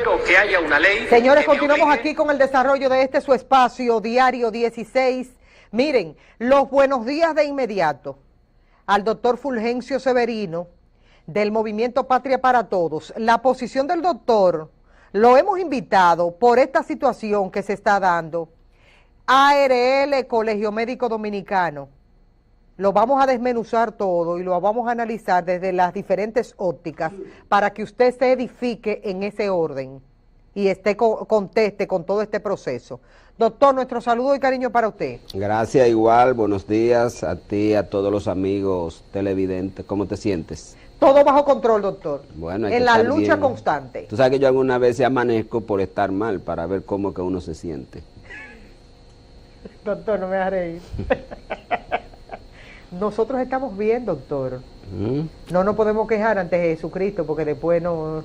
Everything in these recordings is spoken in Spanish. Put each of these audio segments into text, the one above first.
quiero que haya una ley. Señores, continuamos aquí con el desarrollo de su espacio Diario 16. Miren, los buenos días de inmediato al doctor Fulgencio Severino del Movimiento Patria para Todos. La posición del doctor lo hemos invitado por esta situación que se está dando. ARL, Colegio Médico Dominicano. Lo vamos a desmenuzar todo y lo vamos a analizar desde las diferentes ópticas para que usted se edifique en ese orden y conteste con todo este proceso. Doctor, nuestro saludo y cariño para usted. Gracias, igual, buenos días a ti, a todos los amigos televidentes. ¿Cómo te sientes? Todo bajo control, doctor. Bueno, hay en que la estar lucha bien. constante. Tú sabes que yo alguna vez amanezco por estar mal para ver cómo que uno se siente. Doctor, no me hagas reír. Nosotros estamos bien, doctor. No nos podemos quejar ante Jesucristo porque después nos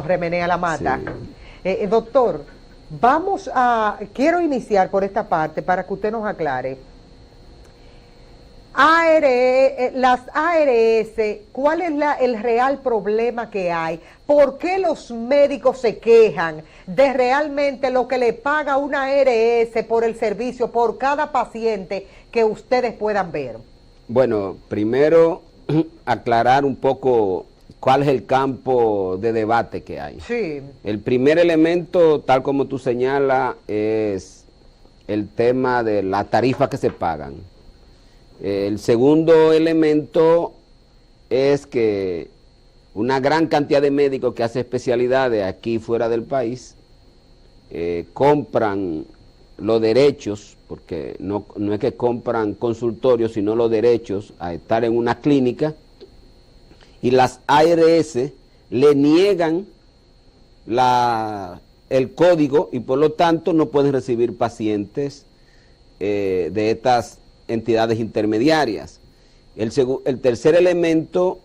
remenea la mata. Sí. Doctor, quiero iniciar por esta parte para que usted nos aclare. Las ARS, ¿cuál es el real problema que hay? ¿Por qué los médicos se quejan de realmente lo que le paga una ARS por el servicio, por cada paciente que ustedes puedan ver? Bueno, primero aclarar un poco cuál es el campo de debate que hay. Sí. El primer elemento, tal como tú señalas, es el tema de las tarifas que se pagan. El segundo elemento es que una gran cantidad de médicos que hacen especialidades aquí fuera del país compran los derechos, porque no es que compran consultorios, sino los derechos a estar en una clínica, y las ARS le niegan el código y por lo tanto no pueden recibir pacientes de estas entidades intermediarias. El tercer elemento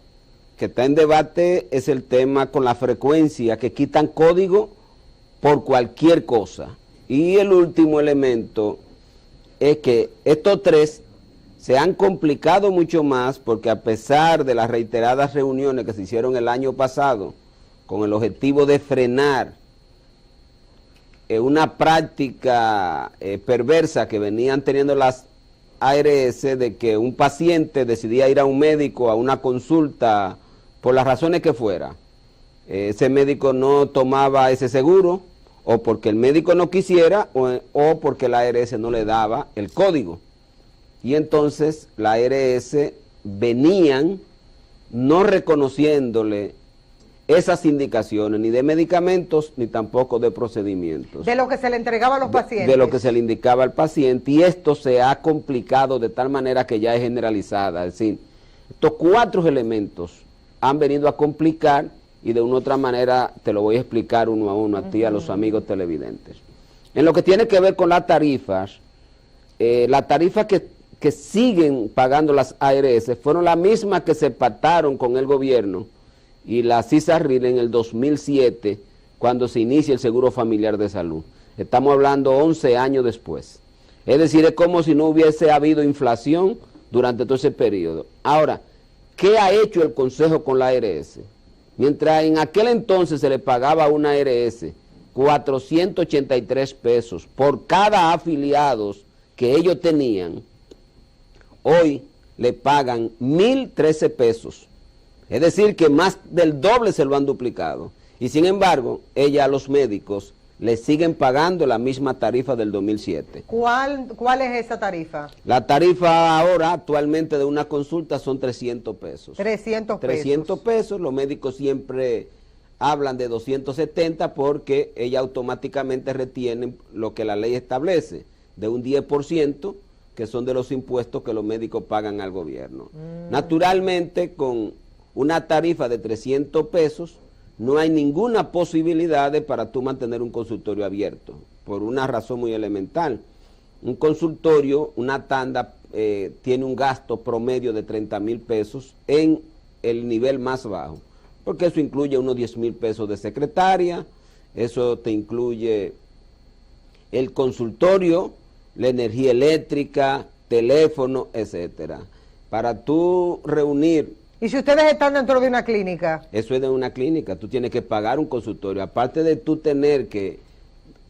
que está en debate es el tema con la frecuencia, que quitan código por cualquier cosa. Y el último elemento es que estos tres se han complicado mucho más porque a pesar de las reiteradas reuniones que se hicieron el año pasado con el objetivo de frenar una práctica perversa que venían teniendo las ARS, de que un paciente decidía ir a un médico a una consulta por las razones que fuera, ese médico no tomaba ese seguro, o porque el médico no quisiera, o porque la ARS no le daba el código. Y entonces la ARS venían no reconociéndole esas indicaciones, ni de medicamentos, ni tampoco de procedimientos. De lo que se le entregaba a los pacientes. De lo que se le indicaba al paciente, y esto se ha complicado de tal manera que ya es generalizada. Es decir, estos cuatro elementos han venido a complicar, y de una u otra manera te lo voy a explicar uno a uno a ti, a los amigos televidentes. En lo que tiene que ver con las tarifas que siguen pagando las ARS fueron las mismas que se pactaron con el gobierno y la CISARRIL en el 2007, cuando se inicia el Seguro Familiar de Salud. Estamos hablando 11 años después. Es decir, es como si no hubiese habido inflación durante todo ese periodo. Ahora, ¿qué ha hecho el Consejo con la ARS? Mientras en aquel entonces se le pagaba a una ARS 483 pesos por cada afiliados que ellos tenían, hoy le pagan 1.013 pesos. Es decir, que más del doble se lo han duplicado. Y sin embargo, a los médicos le siguen pagando la misma tarifa del 2007. ¿Cuál es esa tarifa? La tarifa ahora, actualmente, de una consulta son 300 pesos. 300 pesos. 300 pesos, los médicos siempre hablan de 270 porque ella automáticamente retienen lo que la ley establece, de un 10%, que son de los impuestos que los médicos pagan al gobierno. Naturalmente, con una tarifa de 300 pesos, no hay ninguna posibilidad para tú mantener un consultorio abierto, por una razón muy elemental. Un consultorio, una tanda, tiene un gasto promedio de 30,000 pesos en el nivel más bajo, porque eso incluye unos 10,000 pesos de secretaria, eso te incluye el consultorio, la energía eléctrica, teléfono, etcétera. Para tú reunir ¿Y si ustedes están dentro de una clínica? Eso es de una clínica, tú tienes que pagar un consultorio. Aparte de tú tener que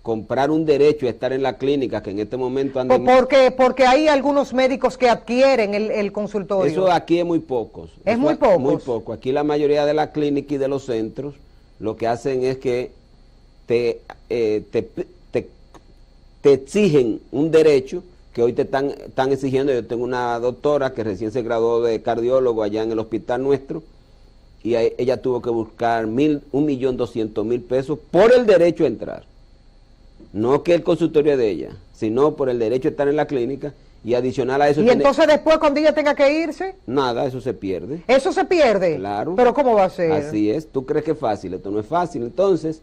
comprar un derecho a estar en la clínica, que en este momento andan... Porque hay algunos médicos que adquieren el consultorio. Eso aquí es muy pocos. ¿Es muy pocos? Muy poco. Aquí la mayoría de las clínicas y de los centros lo que hacen es que te exigen un derecho que hoy te están exigiendo. Yo tengo una doctora que recién se graduó de cardiólogo allá en el hospital nuestro y ella tuvo que buscar 1.200.000 pesos por el derecho a entrar. No que el consultorio es de ella, sino por el derecho a estar en la clínica y adicional a eso... ¿Y entonces después cuando ella tenga que irse? Nada, eso se pierde. ¿Eso se pierde? Claro. ¿Pero cómo va a ser? Así es. ¿Tú crees que es fácil? Esto no es fácil. Entonces,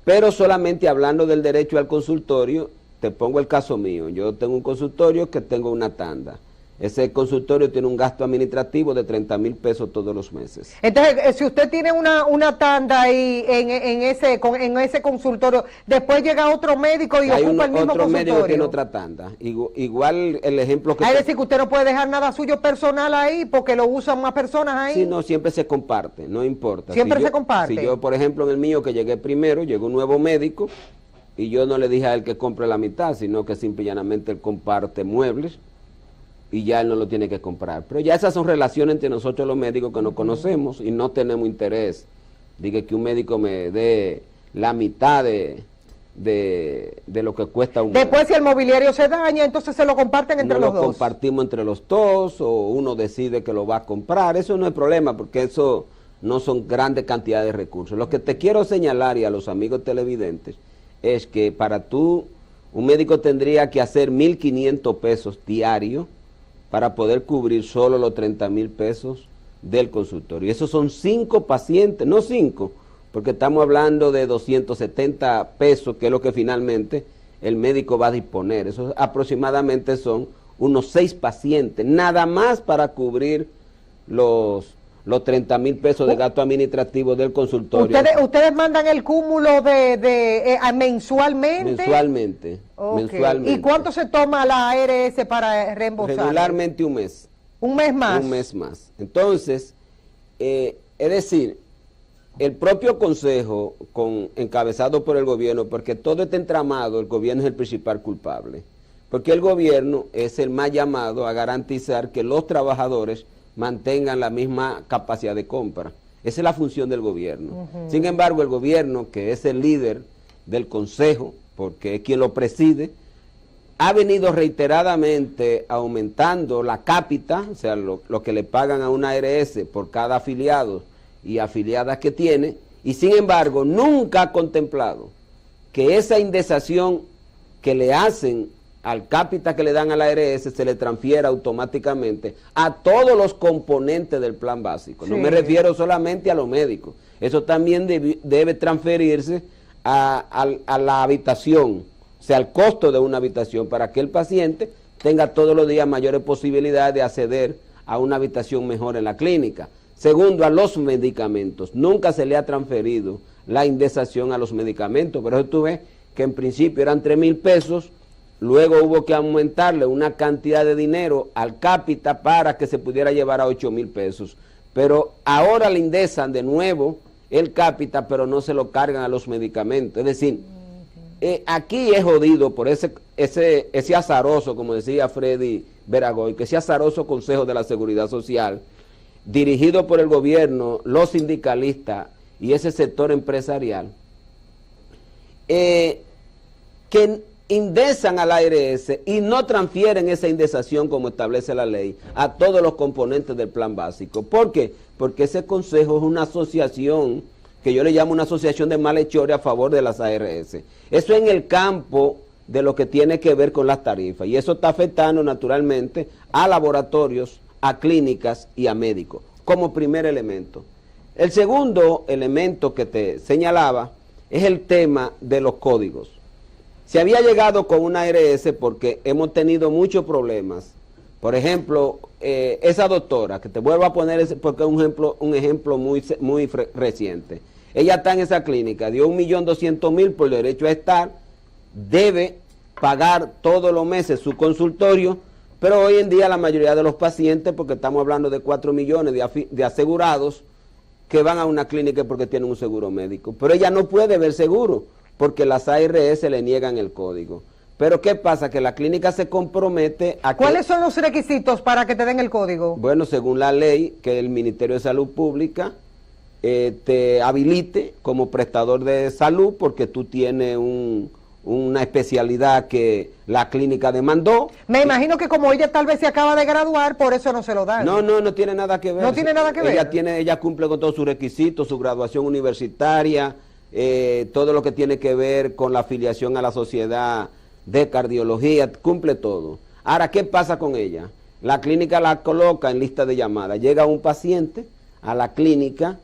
pero solamente hablando del derecho al consultorio, te pongo el caso mío. Yo tengo un consultorio que tengo una tanda. Ese consultorio tiene un gasto administrativo de 30.000 pesos todos los meses. Entonces, si usted tiene una tanda ahí en ese consultorio, después llega otro médico y ocupa el mismo otro consultorio. médico que tiene otra tanda. Igual el ejemplo que... Es decir, que usted no puede dejar nada suyo personal ahí porque lo usan más personas ahí. Sí, no, siempre se comparte, no importa. Siempre se comparte. Si yo, por ejemplo, en el mío que llegué primero, llegó un nuevo médico y yo no le dije a él que compre la mitad, sino que simple y llanamente él comparte muebles y ya él no lo tiene que comprar. Pero ya esas son relaciones entre nosotros los médicos que nos conocemos y no tenemos interés. Diga que un médico me dé la mitad de lo que cuesta un Después médico. Si el mobiliario se daña, entonces se lo comparten entre los dos. Lo compartimos entre los dos o uno decide que lo va a comprar. Eso no es problema porque eso no son grandes cantidades de recursos. Lo que te quiero señalar y a los amigos televidentes es que para tú, un médico tendría que hacer 1.500 pesos diarios para poder cubrir solo los 30.000 pesos del consultorio. Y esos son 5 pacientes, no 5, porque estamos hablando de 270 pesos, que es lo que finalmente el médico va a disponer. Eso aproximadamente son unos 6 pacientes, nada más para cubrir los 30.000 pesos de gasto administrativo del consultorio. ¿Ustedes mandan el cúmulo mensualmente? Mensualmente. Okay. Mensualmente. ¿Y cuánto se toma la ARS para reembolsar? Regularmente un mes. ¿Un mes más? Un mes más. Entonces, es decir, el propio consejo, encabezado por el gobierno, porque todo este entramado, el gobierno es el principal culpable, porque el gobierno es el más llamado a garantizar que los trabajadores mantengan la misma capacidad de compra. Esa es la función del gobierno. Sin embargo, el gobierno, que es el líder del consejo, porque es quien lo preside, ha venido reiteradamente aumentando la cápita, o sea, lo que le pagan a una ARS por cada afiliado y afiliadas que tiene, y sin embargo, nunca ha contemplado que esa indexación que le hacen al cápita que le dan a la ARS se le transfiera automáticamente a todos los componentes del plan básico. Sí. No me refiero solamente a los médicos. Eso también debe transferirse a la habitación, o sea, al costo de una habitación, para que el paciente tenga todos los días mayores posibilidades de acceder a una habitación mejor en la clínica. Segundo, a los medicamentos. Nunca se le ha transferido la indexación a los medicamentos, pero tú ves que en principio eran 3.000 pesos, luego hubo que aumentarle una cantidad de dinero al cápita para que se pudiera llevar a 8.000 pesos. Pero ahora le indexan de nuevo el cápita, pero no se lo cargan a los medicamentos. Es decir, aquí es jodido por ese azaroso, como decía Freddy Veragoy, que ese azaroso Consejo de la Seguridad Social, dirigido por el gobierno, los sindicalistas y ese sector empresarial, que indexan al ARS y no transfieren esa indexación como establece la ley a todos los componentes del plan básico. ¿Por qué? Porque ese consejo es una asociación que yo le llamo una asociación de malhechores a favor de las ARS. Eso en el campo de lo que tiene que ver con las tarifas, y eso está afectando naturalmente a laboratorios, a clínicas y a médicos, como primer elemento. El segundo elemento que te señalaba es el tema de los códigos. Se había llegado con una ARS porque hemos tenido muchos problemas. Por ejemplo, esa doctora, que te vuelvo a poner porque es un ejemplo muy reciente. Ella está en esa clínica, dio 1.200.000 por derecho a estar, debe pagar todos los meses su consultorio, Pero hoy en día la mayoría de los pacientes, porque estamos hablando de 4 millones de asegurados, que van a una clínica porque tienen un seguro médico. Pero ella no puede ver seguro, porque las ARS le niegan el código. Pero ¿qué pasa? Que la clínica se compromete a que... ¿Cuáles son los requisitos para que te den el código? Bueno, según la ley, que el Ministerio de Salud Pública te habilite como prestador de salud, porque tú tienes una especialidad que la clínica demandó. Me imagino que como ella tal vez se acaba de graduar, por eso no se lo dan. No tiene nada que ver. No tiene nada que ver. Ella cumple con todos sus requisitos, su graduación universitaria, todo lo que tiene que ver con la afiliación a la sociedad de cardiología, cumple todo. Ahora, ¿qué pasa con ella? La clínica la coloca en lista de llamadas. Llega un paciente a la clínica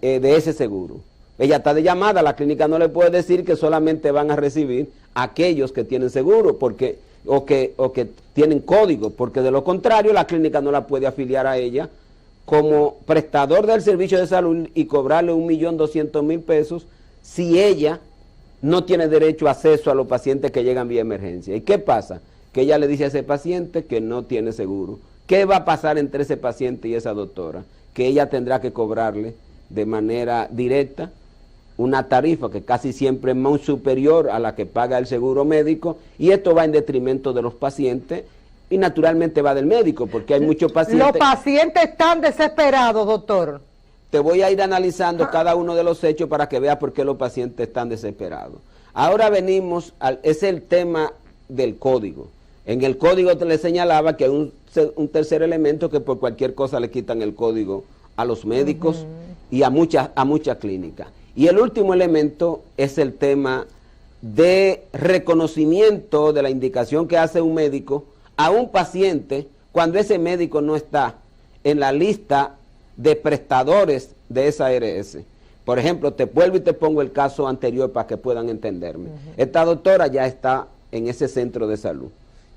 de ese seguro. Ella está de llamada, la clínica no le puede decir que solamente van a recibir aquellos que tienen seguro o que tienen código, porque de lo contrario la clínica no la puede afiliar a ella como prestador del servicio de salud y cobrarle 1.200.000 pesos si ella no tiene derecho a acceso a los pacientes que llegan vía emergencia. ¿Y qué pasa? Que ella le dice a ese paciente que no tiene seguro. ¿Qué va a pasar entre ese paciente y esa doctora? Que ella tendrá que cobrarle de manera directa una tarifa que casi siempre es más superior a la que paga el seguro médico, y esto va en detrimento de los pacientes y naturalmente va del médico, porque hay muchos pacientes... Los pacientes están desesperados, doctor. Te voy a ir analizando cada uno de los hechos para que veas por qué los pacientes están desesperados. Ahora venimos es el tema del código. En el código te le señalaba que hay un tercer elemento, que por cualquier cosa le quitan el código a los médicos y a muchas clínicas. Y el último elemento es el tema de reconocimiento de la indicación que hace un médico a un paciente cuando ese médico no está en la lista de prestadores de esa ARS. Por ejemplo, te vuelvo y te pongo el caso anterior para que puedan entenderme. Esta doctora ya está en ese centro de salud.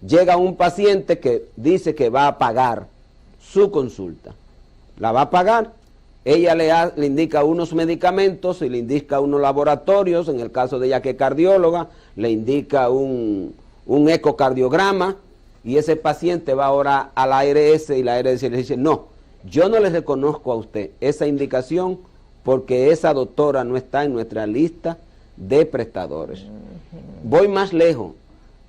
Llega un paciente que dice que va a pagar su consulta. La va a pagar. Ella le indica unos medicamentos y le indica unos laboratorios, en el caso de ella que es cardióloga, le indica un ecocardiograma, y ese paciente va ahora a la ARS y la ARS le dice, no, yo no le reconozco a usted esa indicación porque esa doctora no está en nuestra lista de prestadores. Voy más lejos.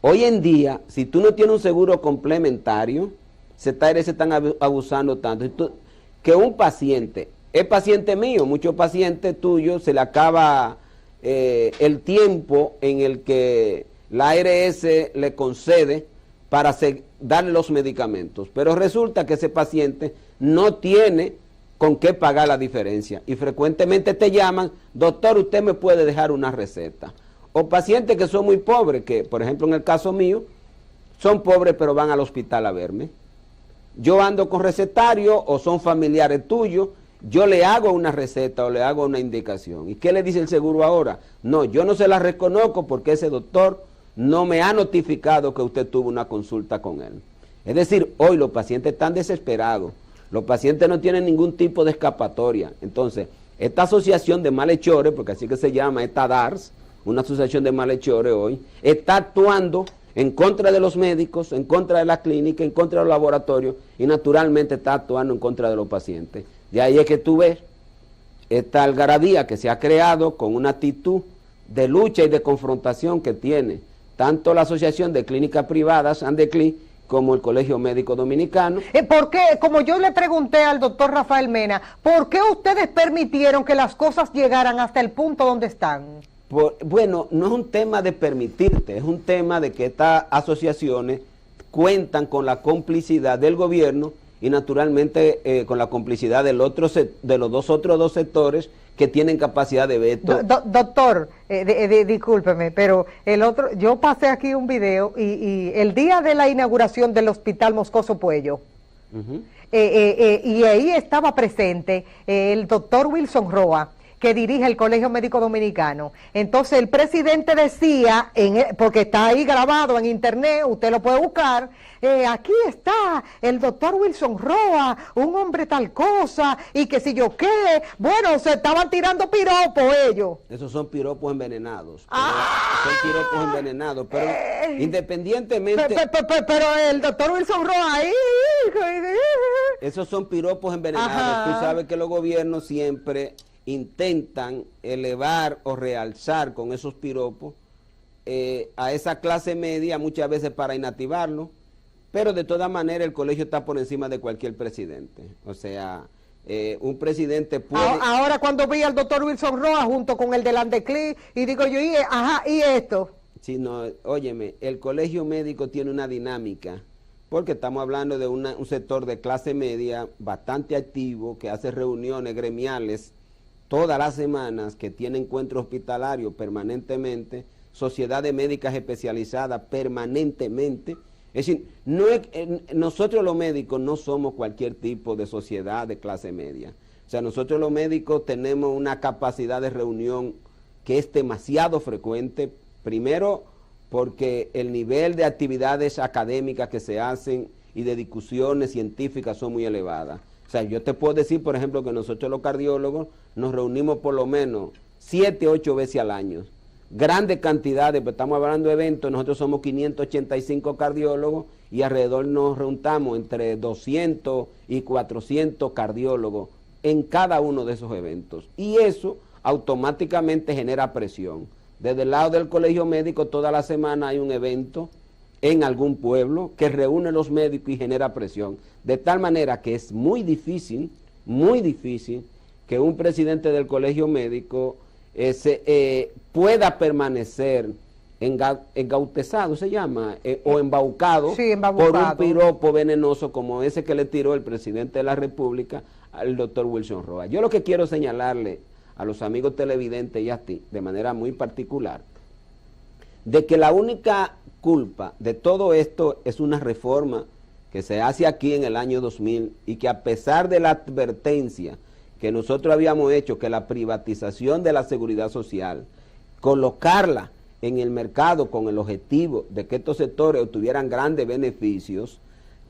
Hoy en día, si tú no tienes un seguro complementario, se están abusando tanto. Que un paciente, es paciente mío, muchos pacientes tuyos, se le acaba el tiempo en el que la ARS le concede para darle los medicamentos, pero resulta que ese paciente no tiene con qué pagar la diferencia y frecuentemente te llaman, doctor, usted me puede dejar una receta. O pacientes que son muy pobres, que por ejemplo en el caso mío, son pobres pero van al hospital a verme. Yo ando con recetario o son familiares tuyos, yo le hago una receta o le hago una indicación. ¿Y qué le dice el seguro ahora? No, yo no se la reconozco porque ese doctor no me ha notificado que usted tuvo una consulta con él. Es decir, hoy los pacientes están desesperados, los pacientes no tienen ningún tipo de escapatoria. Entonces, esta asociación de malhechores, porque así que se llama, esta DARS, una asociación de malhechores hoy, está actuando en contra de los médicos, en contra de la clínica, en contra de los laboratorios y naturalmente está actuando en contra de los pacientes. De ahí es que tú ves esta algarabía que se ha creado con una actitud de lucha y de confrontación que tiene tanto la Asociación de Clínicas Privadas, ANDECLI, como el Colegio Médico Dominicano. ¿Por qué? Como yo le pregunté al doctor Rafael Mena, ¿por qué ustedes permitieron que las cosas llegaran hasta el punto donde están? Bueno, no es un tema de permitirte, es un tema de que estas asociaciones cuentan con la complicidad del gobierno y naturalmente con la complicidad de los otros dos sectores que tienen capacidad de veto. Doctor, discúlpeme, pero yo pasé aquí un video y el día de la inauguración del Hospital Moscoso Puello, y ahí estaba presente el doctor Wilson Roa, que dirige el Colegio Médico Dominicano. Entonces el presidente decía, porque está ahí grabado en internet, usted lo puede buscar, aquí está el doctor Wilson Roa, un hombre tal cosa, y que si yo qué, bueno, se estaban tirando piropos ellos. Esos son piropos envenenados. Son piropos envenenados, pero independientemente... Pero el doctor Wilson Roa ahí... Esos son piropos envenenados. Ajá. Tú sabes que los gobiernos siempre intentan elevar o realzar con esos piropos a esa clase media, muchas veces para inactivarlo, pero de todas maneras el colegio está por encima de cualquier presidente. O sea, un presidente puede... Ahora cuando vi al doctor Wilson Roa junto con el del Andeclí, y digo yo, ¿y esto? Sí, no, óyeme, el colegio médico tiene una dinámica, porque estamos hablando de un sector de clase media bastante activo, que hace reuniones gremiales todas las semanas, que tiene encuentros hospitalarios permanentemente, sociedades médicas especializadas permanentemente. Es decir, nosotros los médicos no somos cualquier tipo de sociedad de clase media. O sea, nosotros los médicos tenemos una capacidad de reunión que es demasiado frecuente, primero porque el nivel de actividades académicas que se hacen y de discusiones científicas son muy elevadas. O sea, yo te puedo decir, por ejemplo, que nosotros los cardiólogos nos reunimos por lo menos 7, 8 veces al año. Grandes cantidades, pero estamos hablando de eventos, nosotros somos 585 cardiólogos y alrededor nos reunamos entre 200 y 400 cardiólogos en cada uno de esos eventos. Y eso automáticamente genera presión. Desde el lado del colegio médico, toda la semana hay un evento en algún pueblo que reúne los médicos y genera presión. De tal manera que es muy difícil que un presidente del colegio médico pueda permanecer engautesado, se llama, o embaucado, sí, por un piropo venenoso como ese que le tiró el presidente de la República al doctor Wilson Roa. Yo lo que quiero señalarle a los amigos televidentes y a ti, de manera muy particular, de que la única culpa de todo esto es una reforma que se hace aquí en el año 2000 y que a pesar de la advertencia que nosotros habíamos hecho, que la privatización de la seguridad social, colocarla en el mercado con el objetivo de que estos sectores obtuvieran grandes beneficios,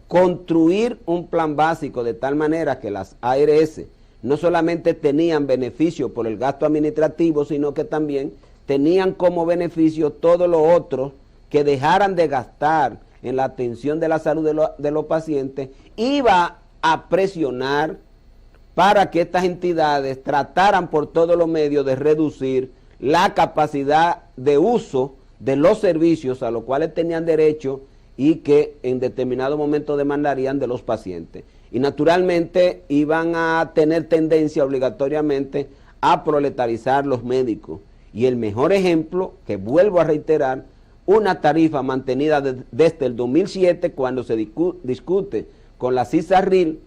construir un plan básico de tal manera que las ARS no solamente tenían beneficio por el gasto administrativo, sino que también tenían como beneficio todo lo otro que dejaran de gastar en la atención de la salud de los pacientes, iba a presionar para que estas entidades trataran por todos los medios de reducir la capacidad de uso de los servicios a los cuales tenían derecho y que en determinado momento demandarían de los pacientes. Y naturalmente iban a tener tendencia obligatoriamente a proletarizar los médicos. Y el mejor ejemplo, que vuelvo a reiterar, una tarifa mantenida desde el 2007, cuando se discute con la CISARRIL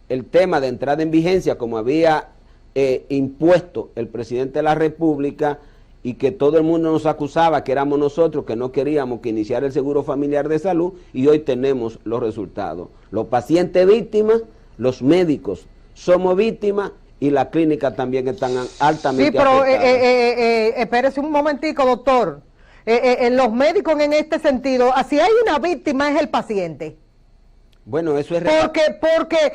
el tema de entrada en vigencia, como había impuesto el presidente de la República, y que todo el mundo nos acusaba que éramos nosotros que no queríamos que iniciara el seguro familiar de salud, y hoy tenemos los resultados. Los pacientes víctimas, los médicos somos víctimas, y las clínicas también están altamente afectadas. Sí, pero espérese un momentico, doctor. Los médicos en este sentido, si hay una víctima es el paciente. Bueno, eso es... Porque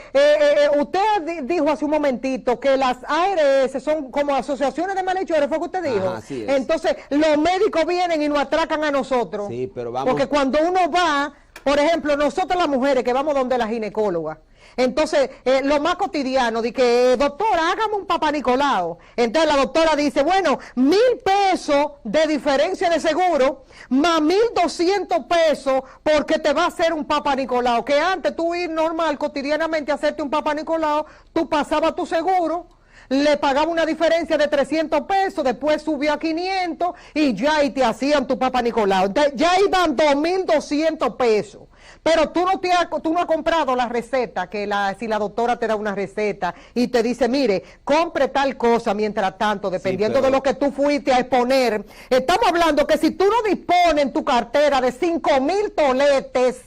usted dijo hace un momentito que las ARS son como asociaciones de malhechores, ¿fue que usted dijo? Ajá, así es. Entonces, los médicos vienen y nos atracan a nosotros. Sí, pero vamos... Porque cuando uno va, por ejemplo, nosotros las mujeres que vamos donde la ginecóloga, entonces, lo más cotidiano, de que, doctora, hágame un Papá Nicolau. Entonces la doctora dice, bueno, 1,000 pesos de diferencia de seguro, más 1,200 pesos porque te va a hacer un Papá Nicolau. Que antes tú ir normal, cotidianamente, a hacerte un Papá Nicolau, tú pasabas tu seguro, le pagaba una diferencia de 300 pesos, después subió a 500 y ya y te hacían tu Papá Nicolau. Ya iban 2,200 pesos. Pero tú no has comprado la receta, si la doctora te da una receta y te dice, mire, compre tal cosa mientras tanto, dependiendo de lo que tú fuiste a exponer. Estamos hablando que si tú no dispones en tu cartera de 5,000 toletes,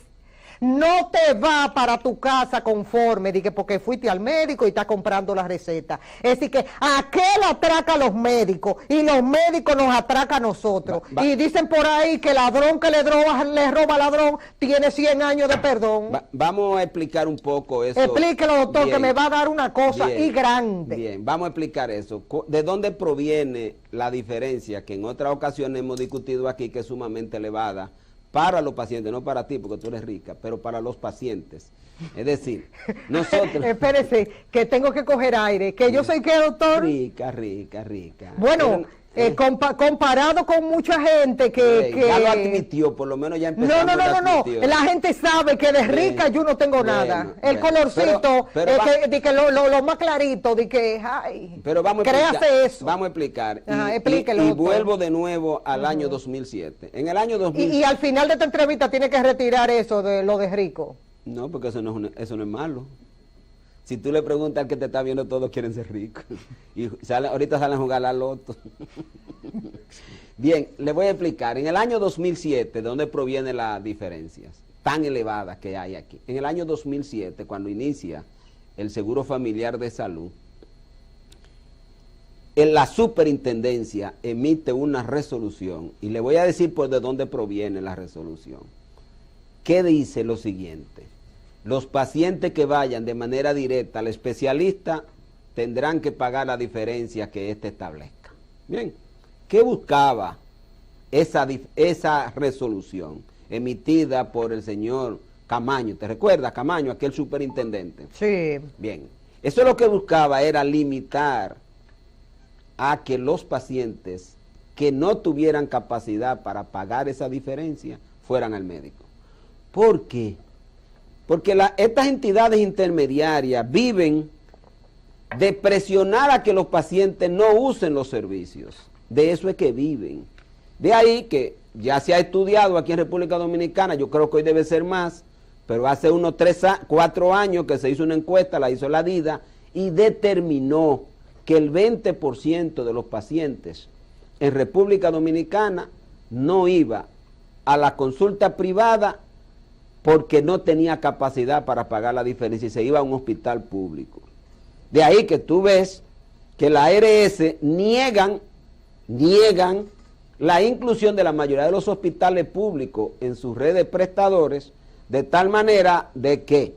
no te va para tu casa conforme, de que porque fuiste al médico y estás comprando la receta. Es decir, que aquel atraca a los médicos y los médicos nos atracan a nosotros. Y dicen por ahí que ladrón que le roba al ladrón tiene 100 años de perdón. Vamos a explicar un poco eso. Explíquelo, doctor, bien, que me va a dar una cosa bien, y grande. Bien, vamos a explicar eso. ¿De dónde proviene la diferencia que en otras ocasiones hemos discutido aquí, que es sumamente elevada para los pacientes, no para ti porque tú eres rica, pero para los pacientes? Es decir, nosotros... Espérese, que tengo que coger aire, que yo soy, ¿qué, doctor? Rica. Bueno... comparado con mucha gente que... Ya lo admitió, por lo menos ya empezamos. No. La gente sabe que de rica yo no tengo nada. El colorcito, lo más clarito, de que, ay, pero vamos créase eso. Vamos a explicar. Ajá, explíquelo, y vuelvo de nuevo al año 2007. En el año 2007... Y al final de esta entrevista tiene que retirar eso de lo de rico. No, porque eso no es malo. Si tú le preguntas al que te está viendo, todos quieren ser ricos. Y ahorita salen a jugar la loto. Bien, le voy a explicar. En el año 2007, ¿de dónde provienen las diferencias tan elevadas que hay aquí? En el año 2007, cuando inicia el Seguro Familiar de Salud, la superintendencia emite una resolución. Y le voy a decir por de dónde proviene la resolución. ¿Qué dice lo siguiente? Los pacientes que vayan de manera directa al especialista tendrán que pagar la diferencia que éste establezca. Bien, ¿qué buscaba esa resolución emitida por el señor Camaño? ¿Te recuerdas, Camaño, aquel superintendente? Sí. Bien, eso lo que buscaba era limitar a que los pacientes que no tuvieran capacidad para pagar esa diferencia fueran al médico. ¿Por qué? Porque estas entidades intermediarias viven de presionar a que los pacientes no usen los servicios. De eso es que viven. De ahí que ya se ha estudiado aquí en República Dominicana, yo creo que hoy debe ser más, pero hace unos 4 años que se hizo una encuesta, la hizo la DIDA, y determinó que el 20% de los pacientes en República Dominicana no iba a la consulta privada porque no tenía capacidad para pagar la diferencia y se iba a un hospital público. De ahí que tú ves que la ARS niegan la inclusión de la mayoría de los hospitales públicos en sus redes prestadores, de tal manera de que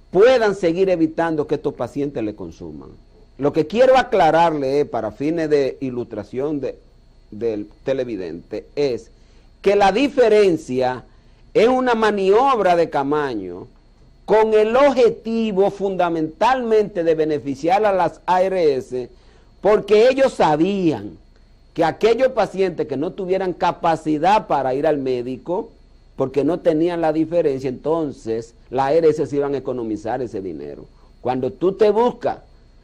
puedan seguir evitando que estos pacientes le consuman. Lo que quiero aclararle para fines de ilustración del televidente es que la diferencia es una maniobra de Camaño con el objetivo fundamentalmente de beneficiar a las ARS, porque ellos sabían que aquellos pacientes que no tuvieran capacidad para ir al médico, porque no tenían la diferencia, entonces las ARS se iban a economizar ese dinero. Cuando tú te buscas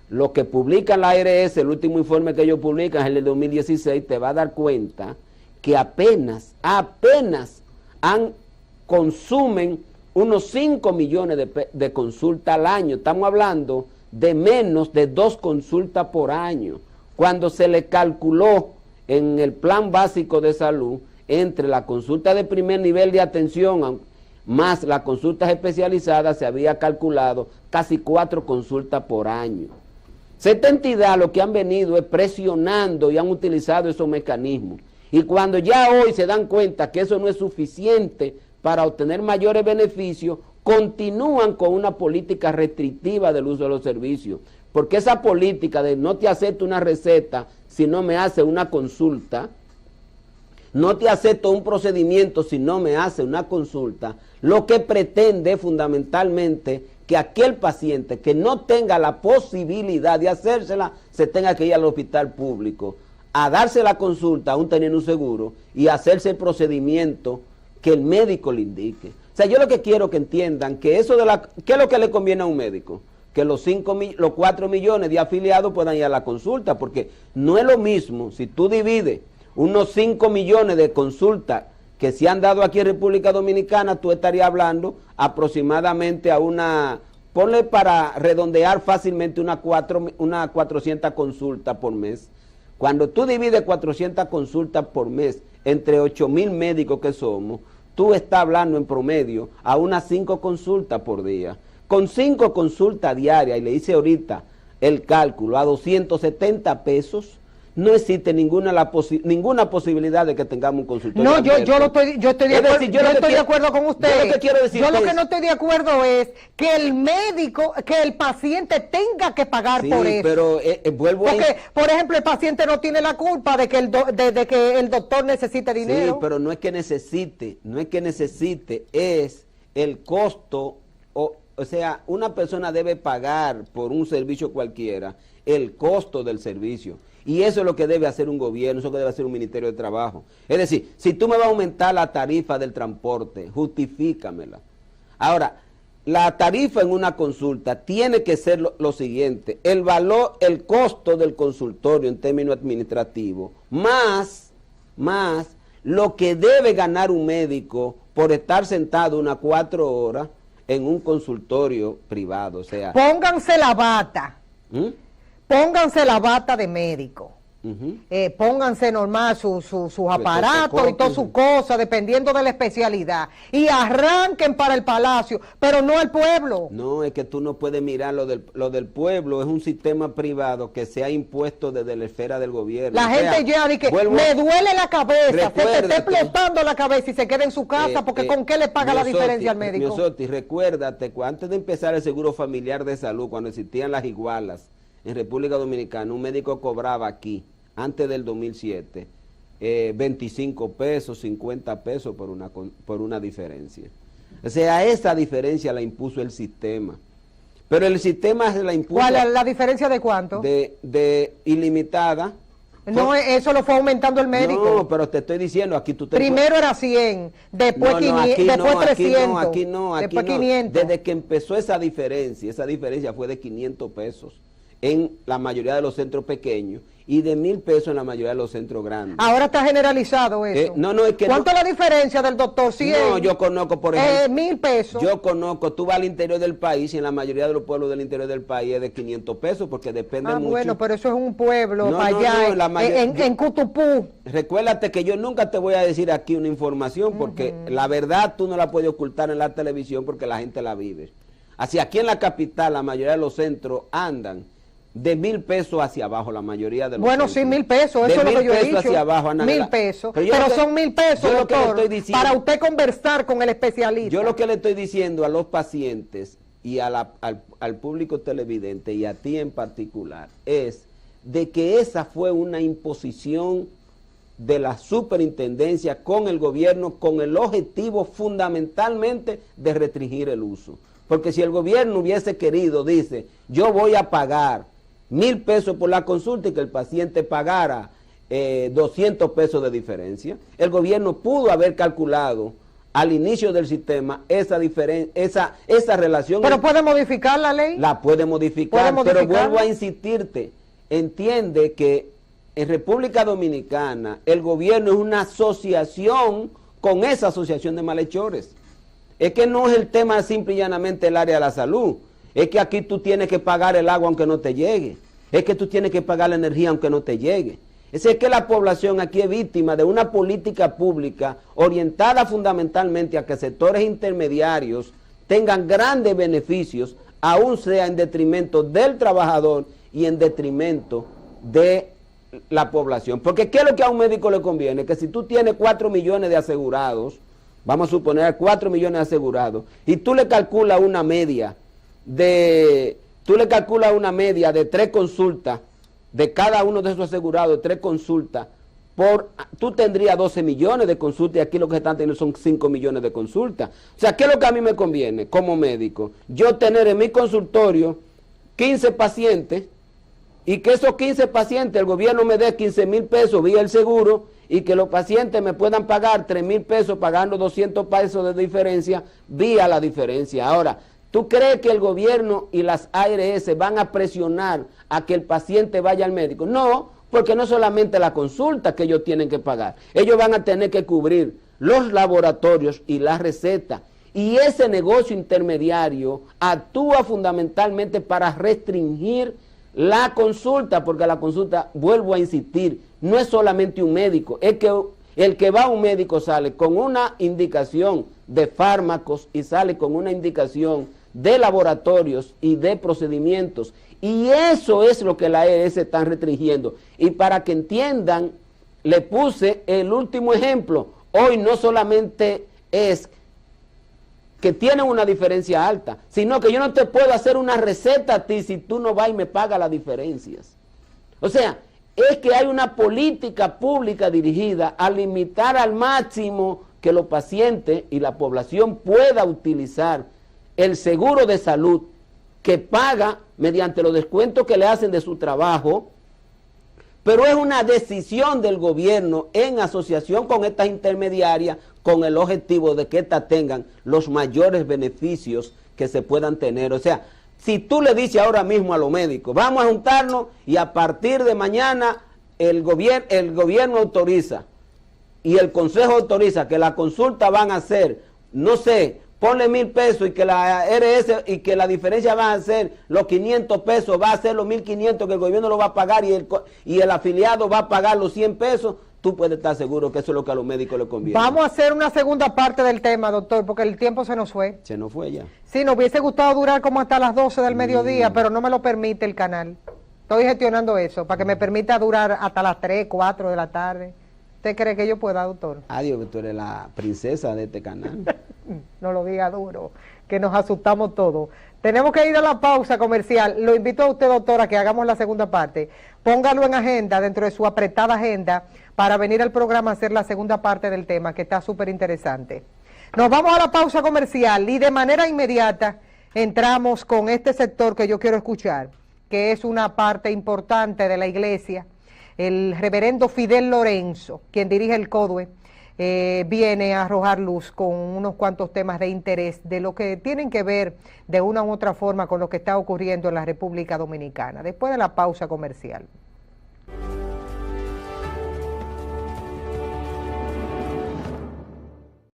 lo que publican la ARS, el último informe que ellos publican es el de 2016, te vas a dar cuenta que apenas consumen unos 5 millones de consultas al año. Estamos hablando de menos de 2 consultas por año. Cuando se le calculó en el plan básico de salud, entre la consulta de primer nivel de atención más las consultas especializadas, se había calculado casi 4 consultas por año. Esta entidad lo que han venido es presionando y han utilizado esos mecanismos. Y cuando ya hoy se dan cuenta que eso no es suficiente para obtener mayores beneficios, continúan con una política restrictiva del uso de los servicios. Porque esa política de no te acepto una receta si no me hace una consulta, no te acepto un procedimiento si no me hace una consulta, lo que pretende fundamentalmente que aquel paciente que no tenga la posibilidad de hacérsela, se tenga que ir al hospital público a darse la consulta, aún teniendo un seguro, y hacerse el procedimiento que el médico le indique. O sea, yo lo que quiero que entiendan que eso ¿qué es lo que le conviene a un médico? Que los 4 millones de afiliados puedan ir a la consulta, porque no es lo mismo si tú divides unos 5 millones de consultas que se han dado aquí en República Dominicana, tú estarías hablando aproximadamente a ponle para redondear fácilmente una 400 consultas por mes. Cuando tú divides 400 consultas por mes entre 8,000 médicos que somos, tú estás hablando en promedio a unas 5 consultas por día. Con 5 consultas diarias, y le hice ahorita el cálculo, a 270 pesos, no existe ninguna posibilidad de que tengamos un consultorio. No, yo estoy de acuerdo con usted. Yo lo que no estoy de acuerdo es que el médico, que el paciente tenga que pagar por eso. Pero vuelvo porque, por ejemplo, el paciente no tiene la culpa de que el doctor necesite dinero. Sí, pero no es que necesite, es el costo, o sea, una persona debe pagar por un servicio cualquiera el costo del servicio. Y eso es lo que debe hacer un gobierno, eso es lo que debe hacer un ministerio de trabajo. Es decir, si tú me vas a aumentar la tarifa del transporte, justifícamela. Ahora, la tarifa en una consulta tiene que ser lo siguiente: el valor, el costo del consultorio en términos administrativos, más lo que debe ganar un médico por estar sentado unas 4 horas en un consultorio privado. O sea, pónganse la bata. Pónganse la bata de médico, pónganse normal sus aparatos y todas sus cosas, dependiendo de la especialidad, y arranquen para el palacio, pero no al pueblo. No, es que tú no puedes mirar lo del pueblo, es un sistema privado que se ha impuesto desde la esfera del gobierno. La gente ya dice que me duele la cabeza, se te está explotando la cabeza y se queda en su casa, porque ¿con qué le paga la diferencia al médico? Miosotti, recuérdate, antes de empezar el seguro familiar de salud, cuando existían las igualas, en República Dominicana, un médico cobraba aquí, antes del 2007, 25 pesos, 50 pesos por una diferencia. O sea, esa diferencia la impuso el sistema. Pero el sistema se la impuso... ¿Cuál es la diferencia de cuánto? De ilimitada. No, eso lo fue aumentando el médico. No, pero te estoy diciendo, aquí tú te... Primero era 100, después 500, después 300. Aquí no. Después 500. Desde que empezó esa diferencia fue de 500 pesos. En la mayoría de los centros pequeños y de 1.000 pesos en la mayoría de los centros grandes. Ahora está generalizado eso. Es que ¿cuánto es la diferencia del doctor? 100. No, yo conozco, por ejemplo, 1.000 pesos. Yo conozco, tú vas al interior del país y en la mayoría de los pueblos del interior del país es de 500 pesos porque depende mucho. Bueno, pero eso es un pueblo allá en Cutupú. Recuérdate que yo nunca te voy a decir aquí una información porque la verdad tú no la puedes ocultar en la televisión porque la gente la vive. Así aquí en la capital la mayoría de los centros andan de 1.000 pesos hacia abajo, la mayoría de los centros. Sí, 1.000 pesos, eso es lo que yo he dicho. Hacia abajo, 1.000 pesos, pero son 1.000 pesos, doctor, para usted conversar con el especialista. Yo lo que le estoy diciendo a los pacientes y al público televidente y a ti en particular es de que esa fue una imposición de la superintendencia con el gobierno con el objetivo fundamentalmente de restringir el uso. Porque si el gobierno hubiese querido, dice, yo voy a pagar 1.000 pesos por la consulta y que el paciente pagara 200 pesos de diferencia, el gobierno pudo haber calculado al inicio del sistema esa relación. ¿Pero puede modificar la ley? La puede modificar, pero vuelvo a insistirte, entiende que en República Dominicana el gobierno es una asociación con esa asociación de malhechores. Es que no es el tema simple y llanamente el área de la salud. Es que aquí tú tienes que pagar el agua aunque no te llegue. Es que tú tienes que pagar la energía aunque no te llegue. Es que la población aquí es víctima de una política pública orientada fundamentalmente a que sectores intermediarios tengan grandes beneficios, aún sea en detrimento del trabajador y en detrimento de la población. Porque ¿qué es lo que a un médico le conviene? Que si tú tienes 4 millones de asegurados, vamos a suponer 4 millones de asegurados, y tú le calculas una media de 3 consultas, de cada uno de esos asegurados, 3 consultas, tú tendrías 12 millones de consultas y aquí lo que están teniendo son 5 millones de consultas. O sea, ¿qué es lo que a mí me conviene como médico? Yo tener en mi consultorio 15 pacientes y que esos 15 pacientes el gobierno me dé 15,000 pesos vía el seguro y que los pacientes me puedan pagar 3,000 pesos pagando 200 pesos de diferencia vía la diferencia. Ahora, ¿tú crees que el gobierno y las ARS van a presionar a que el paciente vaya al médico? No, porque no solamente la consulta que ellos tienen que pagar, ellos van a tener que cubrir los laboratorios y las recetas. Y ese negocio intermediario actúa fundamentalmente para restringir la consulta, porque la consulta, vuelvo a insistir, no es solamente un médico, es que El que va a un médico sale con una indicación de fármacos y sale con una indicación de laboratorios y de procedimientos. Y eso es lo que la ARS está restringiendo. Y para que entiendan, le puse el último ejemplo. Hoy no solamente es que tienen una diferencia alta, sino que yo no te puedo hacer una receta a ti si tú no vas y me pagas las diferencias. O sea, es que hay una política pública dirigida a limitar al máximo que los pacientes y la población pueda utilizar el seguro de salud que paga mediante los descuentos que le hacen de su trabajo, pero es una decisión del gobierno en asociación con estas intermediarias con el objetivo de que éstas tengan los mayores beneficios que se puedan tener. O sea, si tú le dices ahora mismo a los médicos, vamos a juntarnos y a partir de mañana el gobierno autoriza y el consejo autoriza que la consulta van a ser, no sé, ponle 1,000 pesos y que la ARS y que la diferencia va a ser los 500 pesos, va a ser los 1,500 que el gobierno lo va a pagar y el afiliado va a pagar los 100 pesos, tú puedes estar seguro que eso es lo que a los médicos les conviene. Vamos a hacer una segunda parte del tema, doctor, porque el tiempo se nos fue. Se nos fue ya. Sí, nos hubiese gustado durar como hasta las 12 del mediodía, pero no me lo permite el canal. Estoy gestionando eso, para que me permita durar hasta las 3, 4 de la tarde. ¿Usted cree que yo pueda, doctor? Adiós, que tú eres la princesa de este canal. No lo diga duro, que nos asustamos todos. Tenemos que ir a la pausa comercial. Lo invito a usted, doctora, a que hagamos la segunda parte. Póngalo en agenda, dentro de su apretada agenda, para venir al programa a hacer la segunda parte del tema, que está súper interesante. Nos vamos a la pausa comercial y de manera inmediata entramos con este sector que yo quiero escuchar, que es una parte importante de la iglesia. El reverendo Fidel Lorenzo, quien dirige el CODUE, viene a arrojar luz con unos cuantos temas de interés de lo que tienen que ver de una u otra forma con lo que está ocurriendo en la República Dominicana, después de la pausa comercial.